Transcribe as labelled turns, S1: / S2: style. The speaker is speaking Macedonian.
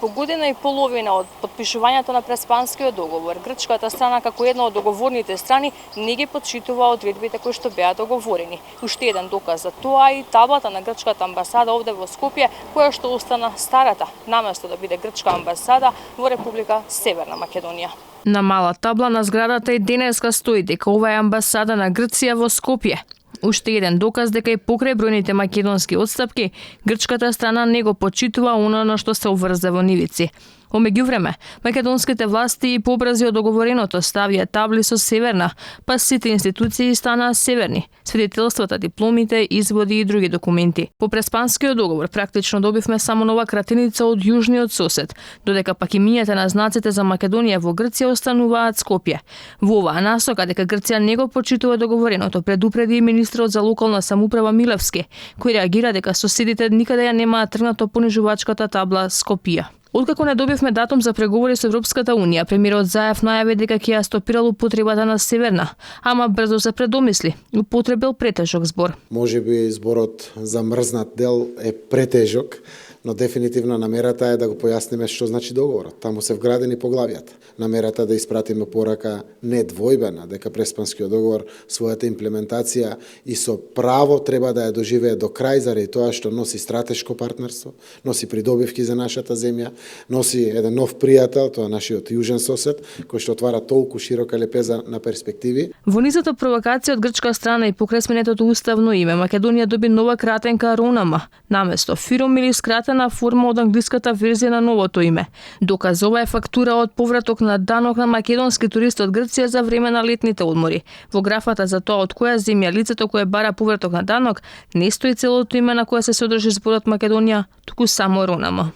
S1: Преку година и половина од подпишувањето на Преспанскиот договор, грчката страна како една од договорните страни не ги потчитува одредбите кои што беа договорени. Уште еден доказ за тоа и таблата на грчката амбасада овде во Скопје, која што остана старата, наместо да биде грчка амбасада во Република Северна Македонија.
S2: На мала табла на зградата и денеска стои дека ова е амбасада на Грција во Скопје. Уште еден доказ дека и покрај бројните македонски отстапки, грчката страна не го почитува она на што се обврзе во нивици. Во меѓувреме, македонските власти и по образи од договореното ставија табли со северна, па сите институции станаа северни, свидетелствата, дипломите, изводи и други документи. По Преспанскиот договор практично добивме само нова кратеница од јужниот сосед, додека пак имињата на знаците за Македонија во Грција остануваат Скопје. Во оваа насока дека Грција не го почитува договореното, предупреди и министрот за локална самоуправа Милевски, кој реагира дека соседите никаде ја немаат тргнато понижувачката табла Скопје. Откако не добивме датум за преговори со Европската Унија, премиерот Заев најави дека ќе ја стопирал употребата на северна, ама брзо се предомисли и употребил претежок збор.
S3: Можеби зборот замрзнат дел е претежок, но дефинитивно намерата е да го појасниме што значи договорот. Таму се вградени поглавјата. Намерата да испратиме порака недвојбена дека Преспанскиот договор својата имплементација и со право треба да ја доживее до крај заради тоа што носи стратешко партнерство, носи придобивки за нашата земја, носи еден нов пријател, тоа нашиот јужен сосед, кој што отвара толку широка лепеза на перспективи.
S2: Во низата провокација од грчка страна и покрај сменетото уставно име, Македонија доби нова кратенка Ронама, наместо фиром или скратена форма од англиската верзија на новото име. Доказ ова е фактура од повраток на данок на македонски туристи од Грција за време на летните одмори. Во графата за тоа од која земја лицето кое бара повраток на данок не стои целото име на кое се содржи зборот Македонија, туку само Ронама.